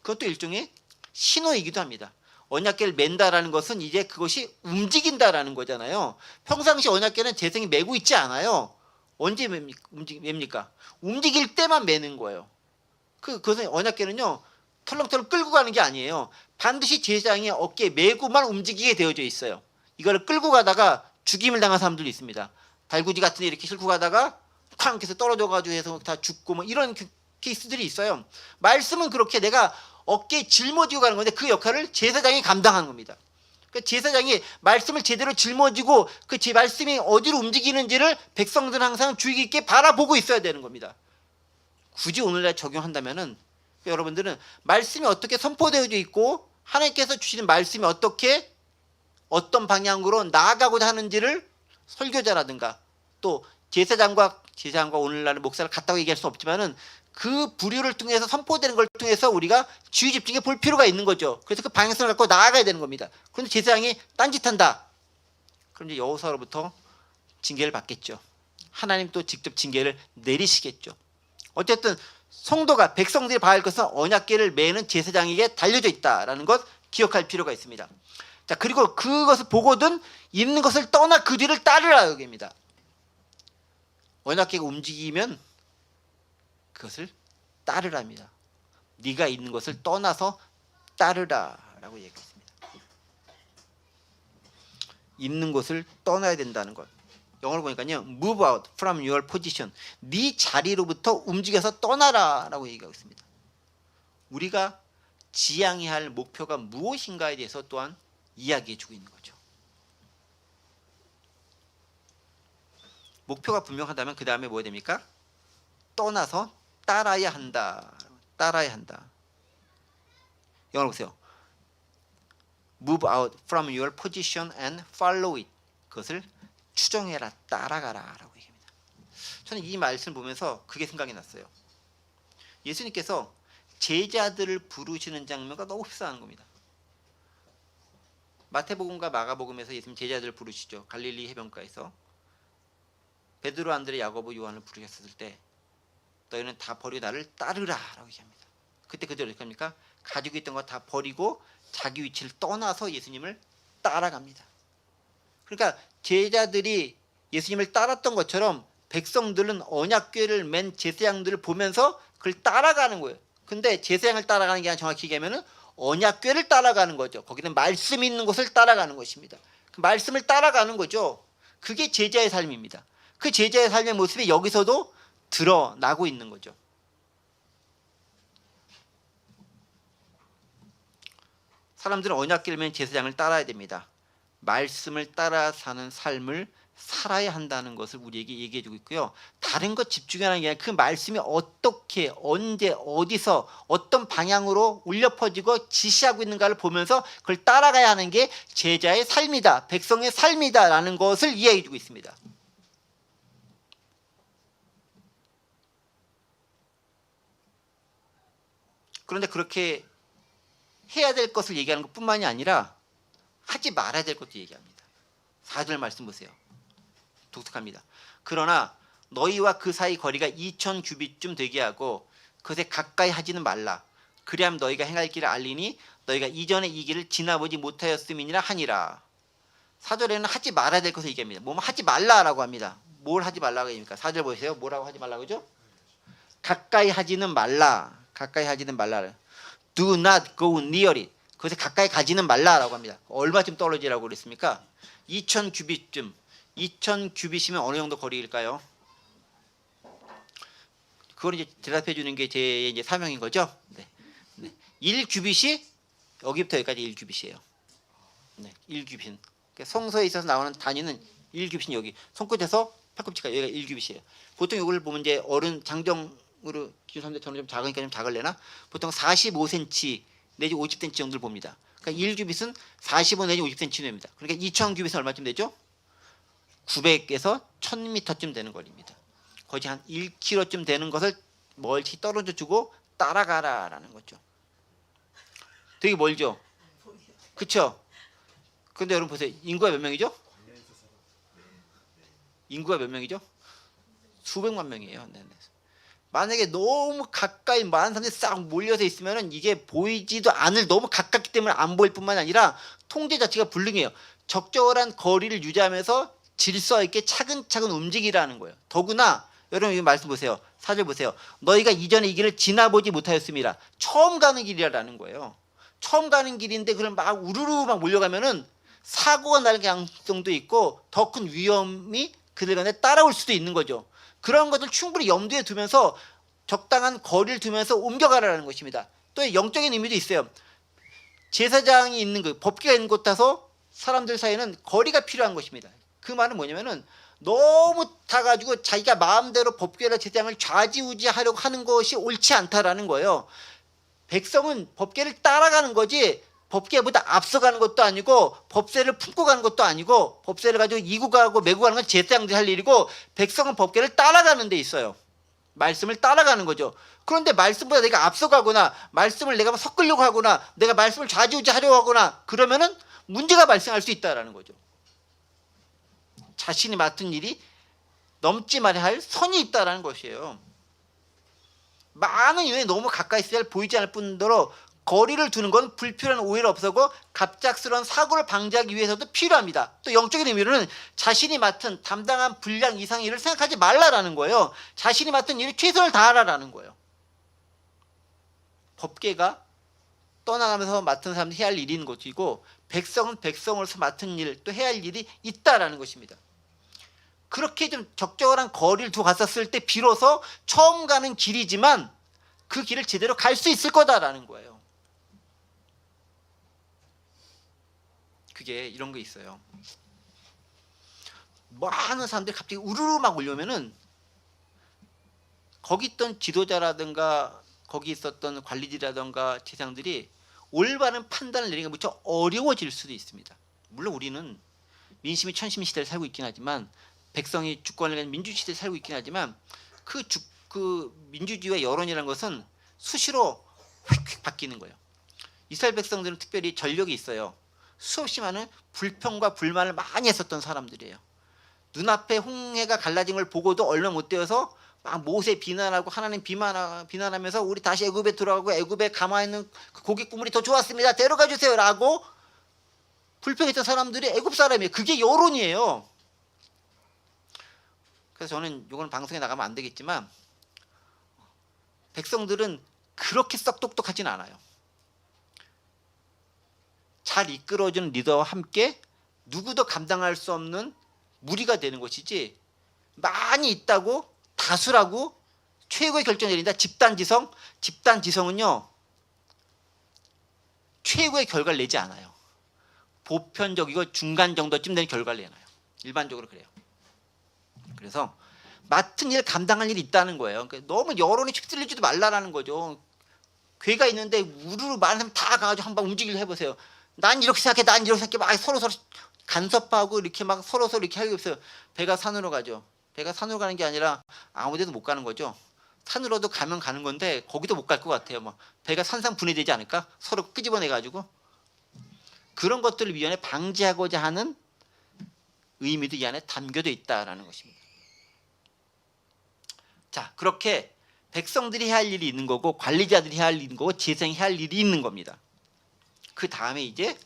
A: 그것도 일종의 신호이기도 합니다. 언약궤를 맨다라는 것은 이제 그것이 움직인다라는 거잖아요. 평상시 언약궤는 제사장이 메고 있지 않아요. 언제 맵니까? 움직일 때만 매는 거예요. 그것은 언약궤는요, 털렁털렁 끌고 가는 게 아니에요. 반드시 제사장이 어깨에 메고만 움직이게 되어져 있어요. 이거를 끌고 가다가 죽임을 당한 사람들도 있습니다. 달구지 같은 데 이렇게 싣고 가다가 쾅 해서 떨어져가지고 해서 다 죽고 뭐 이런 케이스들이 있어요. 말씀은 그렇게 내가 어깨에 짊어지고 가는 건데 그 역할을 제사장이 감당하는 겁니다. 그러니까 제사장이 말씀을 제대로 짊어지고 그 제 말씀이 어디로 움직이는지를 백성들은 항상 주의 깊게 바라보고 있어야 되는 겁니다. 굳이 오늘날 적용한다면은 여러분들은 말씀이 어떻게 선포되어져 있고 하나님께서 주시는 말씀이 어떻게 어떤 방향으로 나아가고자 하는지를 설교자라든가 또 제사장과 오늘날의 목사를 같다고 얘기할 수는 없지만은 그 부류를 통해서 선포되는 걸 통해서 우리가 주의 집중해 볼 필요가 있는 거죠. 그래서 그 방향성을 갖고 나아가야 되는 겁니다. 그런데 제사장이 딴짓한다. 그럼 이제 여호수아로부터 징계를 받겠죠. 하나님 또 직접 징계를 내리시겠죠. 어쨌든 성도가, 백성들이 봐야 할 것은 언약궤를 매는 제사장에게 달려져 있다라는 것 기억할 필요가 있습니다. 자, 그리고 그것을 보거든 있는 것을 떠나 그 뒤를 따르라 여기입니다. 언약궤가 움직이면 그것을 따르랍니다. 네가 있는 것을 떠나서 따르라라고 얘기했습니다. 있는 곳을 떠나야 된다는 것. 영어로 보니까요, move out from your position. 네 자리로부터 움직여서 떠나라라고 얘기하고 있습니다. 우리가 지향해야 할 목표가 무엇인가에 대해서 또한 이야기해주고 있는 거죠. 목표가 분명하다면 그 다음에 뭐 됩니까? 떠나서 따라야 한다. 따라야 한다. 영어로 보세요. Move out from your position and follow it. 그것을 추종해라, 따라가라 라고 얘기합니다. 저는 이 말씀을 보면서 그게 생각이 났어요. 예수님께서 제자들을 부르시는 장면과 너무 흡사한 겁니다. 마태복음과 마가복음에서 예수님 제자들을 부르시죠. 갈릴리 해변가에서 베드로, 안드레, 야고보, 요한을 부르셨을 때 너희는 다 버리고 나를 따르라 라고 얘기합니다. 그때 그들은 어떻게 합니까? 가지고 있던 거 다 버리고 자기 위치를 떠나서 예수님을 따라갑니다. 그러니까 제자들이 예수님을 따랐던 것처럼 백성들은 언약궤를 맨 제사장들을 보면서 그걸 따라가는 거예요. 근데 제사장을 따라가는 게 아니라 정확히 얘기하면 언약궤를 따라가는 거죠. 거기는 말씀이 있는 곳을 따라가는 것입니다. 그 말씀을 따라가는 거죠. 그게 제자의 삶입니다. 그 제자의 삶의 모습이 여기서도 드러나고 있는 거죠. 사람들은 언약궤를 맨 제사장을 따라야 됩니다. 말씀을 따라 사는 삶을 살아야 한다는 것을 우리에게 얘기해주고 있고요. 다른 것 집중하는 게 아니라 그 말씀이 어떻게, 언제, 어디서, 어떤 방향으로 울려 퍼지고 지시하고 있는가를 보면서 그걸 따라가야 하는 게 제자의 삶이다, 백성의 삶이다라는 것을 이야기해주고 있습니다. 그런데 그렇게 해야 될 것을 얘기하는 것뿐만이 아니라 하지 말아야 될 것도 얘기합니다. 4절 말씀 보세요. 독특합니다. 그러나 너희와 그 사이 거리가 2000 규빗쯤 되게 하고 그것에 가까이 하지는 말라. 그리하면 너희가 행할 길을 알리니 너희가 이전에 이 길을 지나보지 못하였음이니라 하니라. 4절에는 하지 말아야 될 것을 얘기합니다. 뭐 하지 말라라고 합니다. 뭘 하지 말라고 합니까? 4절 보세요. 뭐라고 하지 말라고 하죠? 가까이 하지는 말라. 가까이 하지는 말라. Do not go near it. 그것에 가까이 가지는 말라라고 합니다. 얼마쯤 떨어지라고 그랬습니까? 2000 규빗쯤. 2000 규빗이면 어느 정도 거리일까요? 그걸 이제 대답해 주는 게 제 이제 사명인 거죠. 네. 1 규빗이 여기부터 여기까지 1 규빗이에요. 네. 1 규빗. 그러니까 성서에 있어서 나오는 단위는 1 규빗은 여기 손끝에서 팔꿈치까지 여기가 1 규빗이에요. 보통 이걸 보면 이제 어른 장정으로 기준하는데 저는 좀 작으니까 좀 작을래나? 보통 45cm 내지 50cm 정도를 봅니다. 그러니까 1 규빗은 45 내지 50cm 됩니다. 그러니까 2000 규빗은 얼마쯤 되죠? 900에서 1000m쯤 되는 거리입니다. 거의 한 1km쯤 되는 것을 멀리 떨어져 주고 따라가라라는 거죠. 되게 멀죠? 그렇죠? 근데 여러분 보세요. 인구가 몇 명이죠? 인구가 몇 명이죠? 수백만 명이에요. 네. 만약에 너무 가까이 많은 사람들이 싹 몰려서 있으면 이게 보이지도 않을, 너무 가깝기 때문에 안 보일 뿐만 아니라 통제 자체가 불능해요. 적절한 거리를 유지하면서 질서 있게 차근차근 움직이라는 거예요. 더구나 여러분 이 말씀 보세요. 4절 보세요. 너희가 이전에 이 길을 지나보지 못하였음이라. 처음 가는 길이라는 거예요. 처음 가는 길인데 그걸 막 우르르 막 몰려가면은 사고가 날 가능성도 있고 더 큰 위험이 그들 간에 따라올 수도 있는 거죠. 그런 것을 충분히 염두에 두면서 적당한 거리를 두면서 옮겨가라는 것입니다. 또 영적인 의미도 있어요. 제사장이 있는 그 법궤가 있는 곳 가서 사람들 사이에는 거리가 필요한 것입니다. 그 말은 뭐냐면은 너무 타가지고 자기가 마음대로 법궤나 제사장을 좌지우지하려고 하는 것이 옳지 않다라는 거예요. 백성은 법궤를 따라가는 거지 법궤보다 앞서가는 것도 아니고 법세를 품고 가는 것도 아니고 법세를 가지고 이고 가고 메고 가는 건 제사장들이 할 일이고 백성은 법궤를 따라가는 데 있어요. 말씀을 따라가는 거죠. 그런데 말씀보다 내가 앞서가거나 말씀을 내가 섞으려고 하거나 내가 말씀을 좌지우지하려고 하거나 그러면은 문제가 발생할 수 있다라는 거죠. 자신이 맡은 일이 넘지 말아야 할 선이 있다라는 것이에요. 많은 이유에 너무 가까이 있어야 보이지 않을 뿐더러 거리를 두는 건 불필요한 오해를 없애고 갑작스러운 사고를 방지하기 위해서도 필요합니다. 또 영적인 의미로는 자신이 맡은 담당한 분량 이상의 일을 생각하지 말라라는 거예요. 자신이 맡은 일에 최선을 다하라라는 거예요. 법궤가 떠나가면서 맡은 사람이 해야 할 일인 것이고 백성은 백성으로서 맡은 일, 또 해야 할 일이 있다라는 것입니다. 그렇게 좀 적절한 거리를 두고 갔었을 때 비로소 처음 가는 길이지만 그 길을 제대로 갈 수 있을 거다라는 거예요. 그게 이런 게 있어요. 많은 사람들이 갑자기 우르르 막 올려오면은 거기 있던 지도자라든가 거기 있었던 관리들이라든가 재상들이 올바른 판단을 내리는 게 무척 어려워질 수도 있습니다. 물론 우리는 민심이 천심 시대를 살고 있긴 하지만 백성이 주권을 가진 민주 시대를 살고 있긴 하지만 그 민주주의와 여론이라는 것은 수시로 휙휙 바뀌는 거예요. 이스라엘 백성들은 특별히 전력이 있어요. 수없이 많은 불평과 불만을 많이 했었던 사람들이에요. 눈앞에 홍해가 갈라진 걸 보고도 얼마 못 되어서 막 모세 비난하고 하나님 비난하면서 우리 다시 애굽에 들어가고 애굽에 가만히 있는 그 고기 국물이 더 좋았습니다. 데려가 주세요라고 불평했던 사람들이 애굽 사람이에요. 그게 여론이에요. 그래서 저는 이건 방송에 나가면 안 되겠지만 백성들은 그렇게 썩 똑똑하진 않아요. 잘 이끌어주는 리더와 함께 누구도 감당할 수 없는 무리가 되는 것이지 많이 있다고 다수라고 최고의 결정을 내린다. 집단지성은요 최고의 결과를 내지 않아요. 보편적이고 중간 정도쯤 되는 결과를 내놔요. 일반적으로 그래요. 그래서 맡은 일 감당할 일이 있다는 거예요. 그러니까 너무 여론에 휩쓸리지도 말라라는 거죠. 괴가 있는데 우르르 많은 사람 다 가가지고 한번 움직이려 해보세요. 난 이렇게 생각해, 난 이렇게 생각해, 막 서로 간섭하고 이렇게 막 서로 이렇게 하고 있어요. 배가 산으로 가죠. 배가 산으로 가는 게 아니라 아무데도 못 가는 거죠. 산으로도 가면 가는 건데 거기도 못 갈 것 같아요. 막 배가 산상 분해되지 않을까? 서로 끄집어내 가지고 그런 것들을 미연에 방지하고자 하는 의미도 이 안에 담겨져 있다라는 것입니다. 자, 그렇게 백성들이 해야 할 일이 있는 거고 관리자들이 해야 할 일이 있는 거고 재상이 해야 할 일이 있는 겁니다. 그 다음에 이제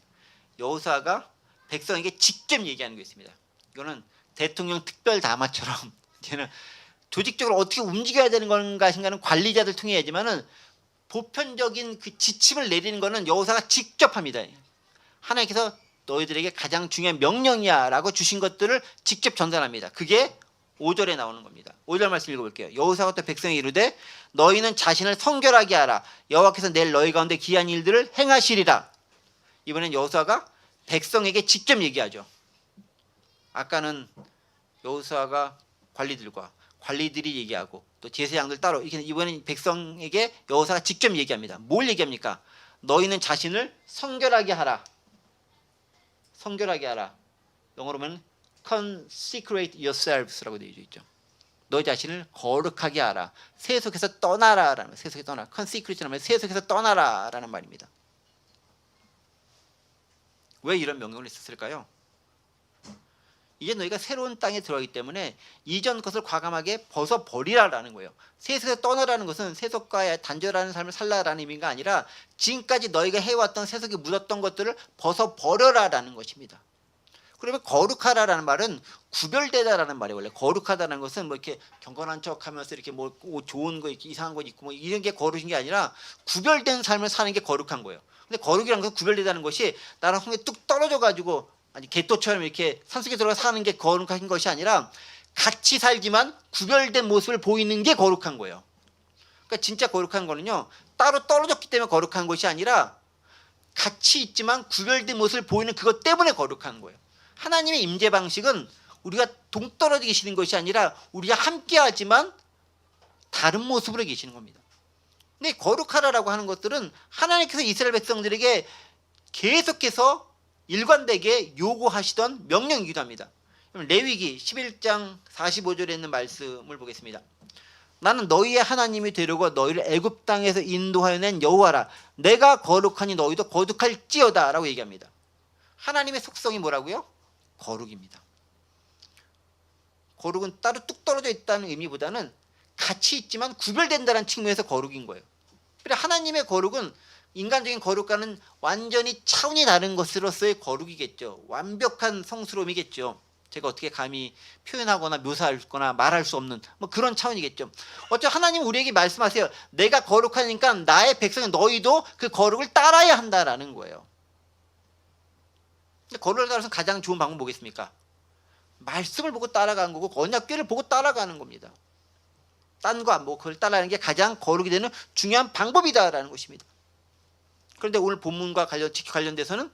A: 여호수아가 백성에게 직접 얘기하는 게 있습니다. 이거는 대통령 특별 담화처럼 이제는 조직적으로 어떻게 움직여야 되는 건가 생각하는 관리자들 통해 야지만은 보편적인 그 지침을 내리는 거는 여호수아가 직접 합니다. 하나님께서 너희들에게 가장 중요한 명령이야라고 주신 것들을 직접 전달합니다. 그게 5절에 나오는 겁니다. 5절 말씀 읽어볼게요. 여호수아가 또 백성에게 이르되 너희는 자신을 성결하게 하라. 여호와께서 내일 너희 가운데 기이한 일들을 행하시리라. 이번엔 여호수아가 백성에게 직접 얘기하죠. 아까는 여호수아가 관리들이 얘기하고 또 제사장들 따로 이렇게 이번엔 백성에게 여호수아가 직접 얘기합니다. 뭘 얘기합니까? 너희는 자신을 성결하게 하라. 성결하게 하라. 영어로 보면 consecrate yourselves라고 되어 있죠. 너희 자신을 거룩하게 하라. 세속에서 떠나라라는 세속에서 떠나. consecrate라는 세속에서 떠나라라는 말입니다. 왜 이런 명령을 했을까요? 이제 너희가 새로운 땅에 들어가기 때문에 이전 것을 과감하게 벗어버리라라는 거예요. 세속에서 떠나라는 것은 세속과의 단절하는 삶을 살라라는 의미가 아니라 지금까지 너희가 해왔던 세속에 묻었던 것들을 벗어버려라라는 것입니다. 그러면 거룩하다라는 말은 구별되다라는 말이에요. 원래 거룩하다는 것은 뭐 이렇게 경건한 척하면서 이렇게 뭐 좋은 거 이렇게 이상한 거 있고 뭐 이런 게 거룩인 게 아니라 구별된 삶을 사는 게 거룩한 거예요. 근데 거룩이라는 것은 구별되다는 것이 나랑 성에 뚝 떨어져 가지고 아니 개토처럼 이렇게 산속에 들어가 사는 게 거룩한 것이 아니라 같이 살지만 구별된 모습을 보이는 게 거룩한 거예요. 그러니까 진짜 거룩한 거는요 따로 떨어졌기 때문에 거룩한 것이 아니라 같이 있지만 구별된 모습을 보이는 그것 때문에 거룩한 거예요. 하나님의 임재 방식은 우리가 동떨어져 계시는 것이 아니라 우리가 함께하지만 다른 모습으로 계시는 겁니다. 근데 거룩하라라고 하는 것들은 하나님께서 이스라엘 백성들에게 계속해서 일관되게 요구하시던 명령이기도 합니다. 레위기 11장 45절에 있는 말씀을 보겠습니다. 나는 너희의 하나님이 되려고 너희를 애굽 땅에서 인도하여 낸 여호와라. 내가 거룩하니 너희도 거룩할지어다 라고 얘기합니다. 하나님의 속성이 뭐라고요? 거룩입니다. 거룩은 따로 뚝 떨어져 있다는 의미보다는 같이 있지만 구별된다는 측면에서 거룩인 거예요. 그래 하나님의 거룩은 인간적인 거룩과는 완전히 차원이 다른 것으로서의 거룩이겠죠. 완벽한 성스러움이겠죠. 제가 어떻게 감히 표현하거나 묘사하거나 말할 수 없는 뭐 그런 차원이겠죠. 어쩌 하나님 우리에게 말씀하세요. 내가 거룩하니까 나의 백성 너희도 그 거룩을 따라야 한다라는 거예요. 근데 거룩을 따라서 가장 좋은 방법은 뭐겠습니까? 말씀을 보고 따라가는 거고 언약궤를 보고 따라가는 겁니다. 딴 거 안 보고 그걸 따라가는 게 가장 거룩이 되는 중요한 방법이다라는 것입니다. 그런데 오늘 본문과 관련돼서는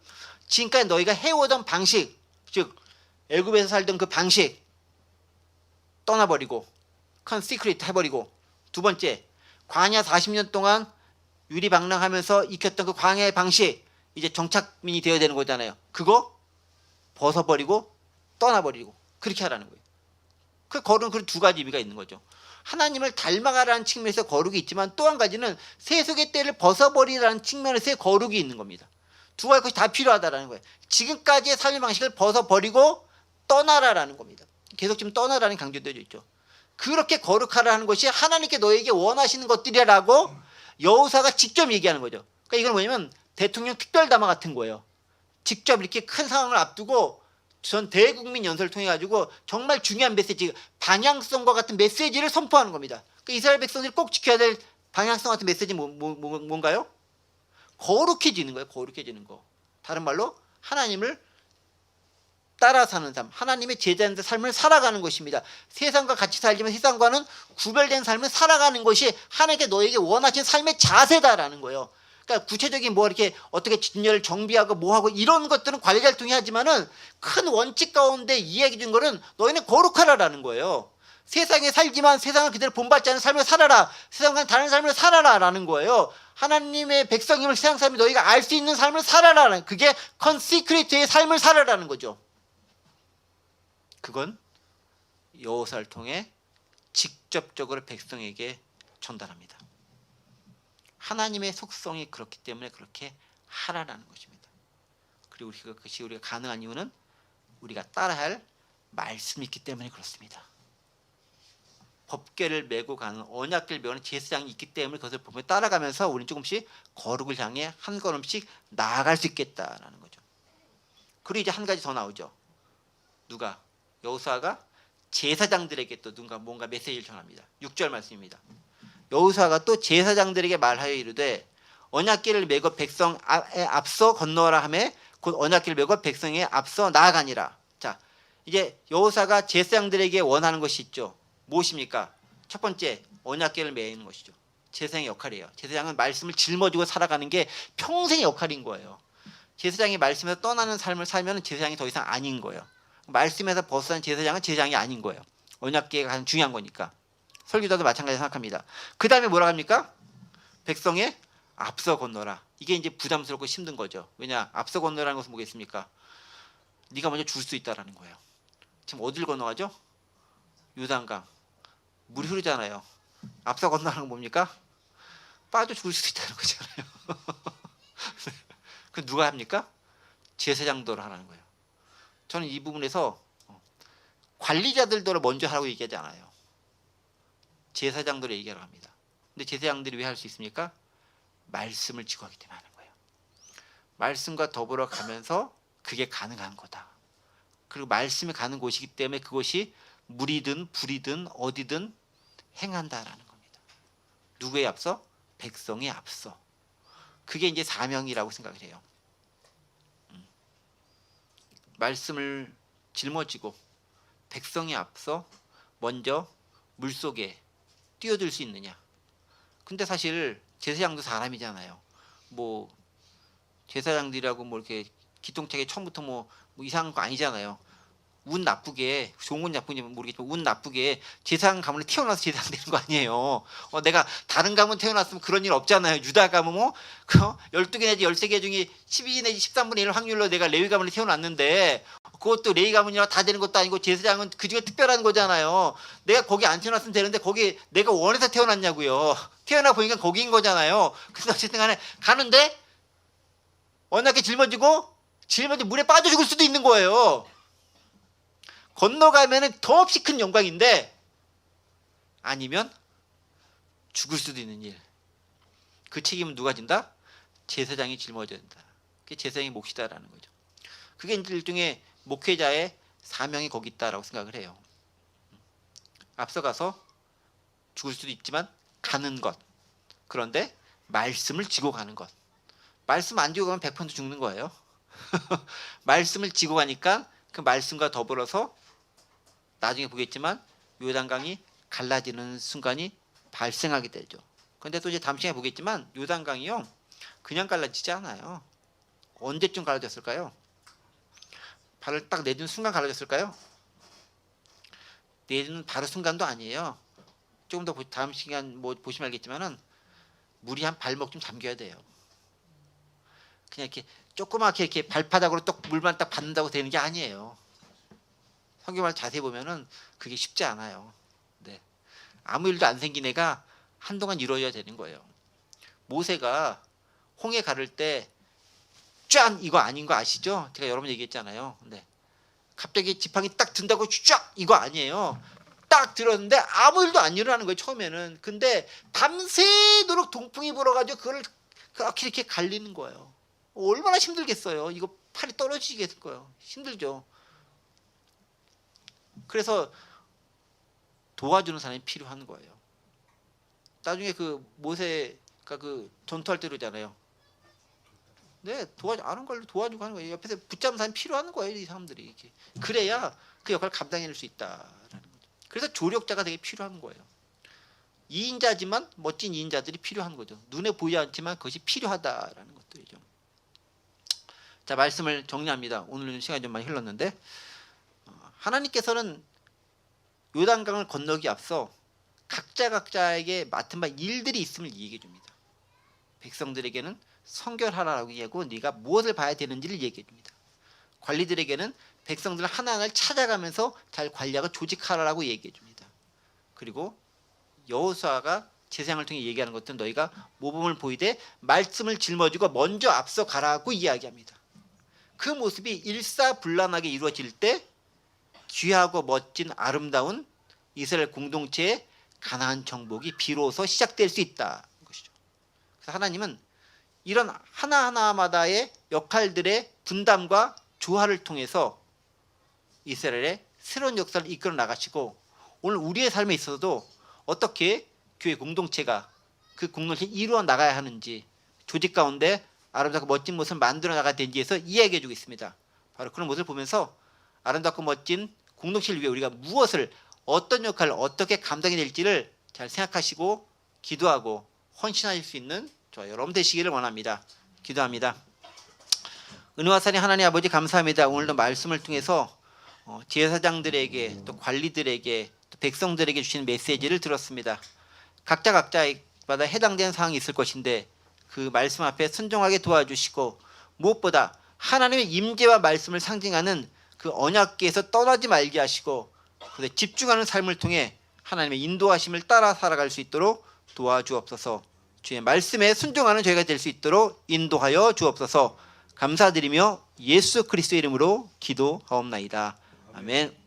A: 지금까지 너희가 해오던 방식, 즉 애굽에서 살던 그 방식 떠나버리고 컨시크리트 해버리고, 두 번째 광야 40년 동안 유리방랑하면서 익혔던 그 광야의 방식, 이제 정착민이 되어야 되는 거잖아요. 그거 벗어버리고 떠나버리고 그렇게 하라는 거예요. 그 거룩은 그 두 가지 의미가 있는 거죠. 하나님을 닮아가라는 측면에서 거룩이 있지만, 또 한 가지는 세속의 때를 벗어버리라는 측면에서의 거룩이 있는 겁니다. 두 가지 것이 다 필요하다라는 거예요. 지금까지의 삶의 방식을 벗어버리고 떠나라라는 겁니다. 계속 지금 떠나라는 강조되어 있죠. 그렇게 거룩하라는 것이 하나님께 너에게 원하시는 것들이라고 여호수아가 직접 얘기하는 거죠. 그러니까 이건 뭐냐면 대통령 특별담화 같은 거예요. 직접 이렇게 큰 상황을 앞두고 전 대국민 연설을 통해 가지고 정말 중요한 메시지, 방향성과 같은 메시지를 선포하는 겁니다. 그러니까 이스라엘 백성들이 꼭 지켜야 될 방향성 같은 메시지는 뭔가요? 거룩해지는 거예요. 거룩해지는 거. 다른 말로 하나님을 따라 사는 삶, 하나님의 제자의 삶을 살아가는 것입니다. 세상과 같이 살지만 세상과는 구별된 삶을 살아가는 것이 하나님께 너에게 원하시는 삶의 자세다라는 거예요. 그러니까 구체적인 뭐 이렇게 어떻게 진열을 정비하고 뭐하고 이런 것들은 관리자를 통해 하지만은 큰 원칙 가운데 이야기 준 거는 너희는 거룩하라라는 거예요. 세상에 살지만 세상을 그대로 본받지 않은 삶을 살아라. 세상과는 다른 삶을 살아라라는 거예요. 하나님의 백성임을 세상 사람이 너희가 알 수 있는 삶을 살아라라는, 그게 컨시크리트의 삶을 살아라는 거죠. 그건 여호수아를 통해 직접적으로 백성에게 전달합니다. 하나님의 속성이 그렇기 때문에 그렇게 하라라는 것입니다. 그리고 그것이 우리가 가능한 이유는 우리가 따라야 할 말씀이 있기 때문에 그렇습니다. 법궤를 메고 가는, 언약궤를 메고 가는 제사장이 있기 때문에 그것을 보며 따라가면서 우리는 조금씩 거룩을 향해 한 걸음씩 나아갈 수 있겠다라는 거죠. 그리고 이제 한 가지 더 나오죠. 누가? 여호수아가 제사장들에게 또 뭔가 메시지를 전합니다. 6절 말씀입니다. 여호수아가 또 제사장들에게 말하여 이르되 언약궤를 메고 백성에 앞서 건너라 하매 곧 언약궤를 메고 백성에 앞서 나아가니라. 자, 이제 여호수아가 제사장들에게 원하는 것이 있죠. 무엇입니까? 첫 번째, 언약궤를 메는 것이죠. 제사장의 역할이에요. 제사장은 말씀을 짊어지고 살아가는 게 평생의 역할인 거예요. 제사장이 말씀에서 떠나는 삶을 살면 제사장이 더 이상 아닌 거예요. 말씀에서 벗어난 제사장은 제사장이 아닌 거예요. 언약궤가 가장 중요한 거니까. 설교자도 마찬가지로 생각합니다. 그 다음에 뭐라 합니까? 백성에 앞서 건너라. 이게 이제 부담스럽고 힘든 거죠. 왜냐? 앞서 건너라는 것은 뭐겠습니까? 네가 먼저 줄 수 있다라는 거예요. 지금 어딜 건너가죠? 요단강. 물이 흐르잖아요. 앞서 건너라는 건 뭡니까? 빠져 죽을 수 있다는 거잖아요. 그 누가 합니까? 제사장도를 하라는 거예요. 저는 이 부분에서 관리자들도를 먼저 하라고 얘기하지 않아요. 제사장들을 얘기하라고 합니다. 근데 제사장들이 왜 할 수 있습니까? 말씀을 지고 하기 때문에 하는 거예요. 말씀과 더불어 가면서 그게 가능한 거다. 그리고 말씀이 가는 곳이기 때문에 그것이 물이든 불이든 어디든 행한다라는 겁니다. 누구에 앞서? 백성에 앞서. 그게 이제 사명이라고 생각을 해요. 말씀을 짊어지고 백성에 앞서 먼저 물속에 뛰어들 수 있느냐. 근데 사실 제사장도 사람이잖아요. 뭐 제사장들이라고 뭐 이렇게 기똥차게 처음부터 뭐 이상한 거 아니잖아요. 운 나쁘게, 좋은 건 나쁜지 모르겠지만 운 나쁘게 제사장 가문에 태어나서 제사장 되는 거 아니에요. 내가 다른 가문 태어났으면 그런 일 없잖아요. 유다 가문 뭐 12개 내지 13개 중에 12 내지 13분의 1 확률로 내가 레위 가문에 태어났는데 그것도 레위 가문이라 다 되는 것도 아니고 제사장은 그중에 특별한 거잖아요. 내가 거기 안 태어났으면 되는데 거기 내가 원해서 태어났냐고요. 태어나 보니까 거기인 거잖아요. 그래서 어쨌든 간에 가는데 언약궤 짊어지고 물에 빠져 죽을 수도 있는 거예요. 건너가면 더없이 큰 영광인데 아니면 죽을 수도 있는 일. 그 책임은 누가 진다? 제사장이 짊어져야 된다. 그게 제사장의 몫이다라는 거죠. 그게 일종의 목회자의 사명이 거기 있다라고 생각을 해요. 앞서가서 죽을 수도 있지만 가는 것. 그런데 말씀을 지고 가는 것. 말씀 안 지고 가면 100% 죽는 거예요. 말씀을 지고 가니까 그 말씀과 더불어서 나중에 보겠지만 요단강이 갈라지는 순간이 발생하게 되죠. 그런데 또 이제 다음 시간에 보겠지만 요단강이요 그냥 갈라지지 않아요. 언제쯤 갈라졌을까요? 발을 딱 내딛는 순간 갈라졌을까요? 내딛는 바로 순간도 아니에요. 조금 더 다음 시간 뭐 보시면 알겠지만은 물이 한 발목 좀 잠겨야 돼요. 그냥 이렇게 조그맣게 이렇게 발바닥으로 또 물만 딱 받는다고 되는 게 아니에요. 성경을 자세히 보면은 그게 쉽지 않아요. 네. 아무 일도 안 생긴 애가 한동안 이루어져야 되는 거예요. 모세가 홍해 가를 때 짠 이거 아닌 거 아시죠? 제가 여러 번 얘기했잖아요. 네. 갑자기 지팡이 딱 든다고 쫙 이거 아니에요. 딱 들었는데 아무 일도 안 일어나는 거예요 처음에는. 근데 밤새도록 동풍이 불어가지고 그걸 그렇게 이렇게 갈리는 거예요. 얼마나 힘들겠어요. 이거 팔이 떨어지겠을 거예요. 힘들죠. 그래서 도와주는 사람이 필요한 거예요. 나중에 그 모세가 그 전투할 때 그러잖아요. 네, 아는 걸로 도와주고 하는 거예요. 옆에서 붙잡는 사람이 필요한 거예요, 이 사람들이. 이렇게. 그래야 그 역할을 감당해낼 수 있다라는 거죠. 그래서 조력자가 되게 필요한 거예요. 2인자지만 멋진 2인자들이 필요한 거죠. 눈에 보이지 않지만 그것이 필요하다라는 것들이죠. 자, 말씀을 정리합니다. 오늘은 시간이 좀 많이 흘렀는데 하나님께서는 요단강을 건너기 앞서 각자에게 맡은 바 일들이 있음을 얘기해 줍니다. 백성들에게는 성결하라고 얘기하고 네가 무엇을 봐야 되는지를 얘기해 줍니다. 관리들에게는 백성들 하나하나를 찾아가면서 잘 관리하고 조직하라고 얘기해 줍니다. 그리고 여호수아가 제사장을 통해 얘기하는 것들은 너희가 모범을 보이되 말씀을 짊어지고 먼저 앞서 가라고 이야기합니다. 그 모습이 일사불란하게 이루어질 때 귀하고 멋진 아름다운 이스라엘 공동체의 가나안 정복이 비로소 시작될 수 있다는 것이죠. 그래서 하나님은 이런 하나하나마다의 역할들의 분담과 조화를 통해서 이스라엘의 새로운 역사를 이끌어 나가시고 오늘 우리의 삶에 있어서도 어떻게 교회 공동체가 그 공동체를 이루어 나가야 하는지 조직 가운데 아름답고 멋진 모습을 만들어 나가야 되는지에서 이야기해 주고 있습니다. 바로 그런 모습을 보면서 아름답고 멋진 공동체를 위해 우리가 무엇을 어떤 역할을 어떻게 감당해야 될지를 잘 생각하시고 기도하고 헌신하실 수 있는 저와 여러분 되시기를 원합니다. 기도합니다. 은혜와 사랑의 하나님 아버지 감사합니다. 오늘도 말씀을 통해서 제사장들에게 또 관리들에게 또 백성들에게 주시는 메시지를 들었습니다. 각자마다 해당되는 상황이 있을 것인데 그 말씀 앞에 순종하게 도와주시고 무엇보다 하나님의 임재와 말씀을 상징하는 그 언약궤에서 떠나지 말게 하시고 그래서 집중하는 삶을 통해 하나님의 인도하심을 따라 살아갈 수 있도록 도와주옵소서. 주의 말씀에 순종하는 저희가 될 수 있도록 인도하여 주옵소서. 감사드리며 예수 그리스도의 이름으로 기도하옵나이다. 아멘.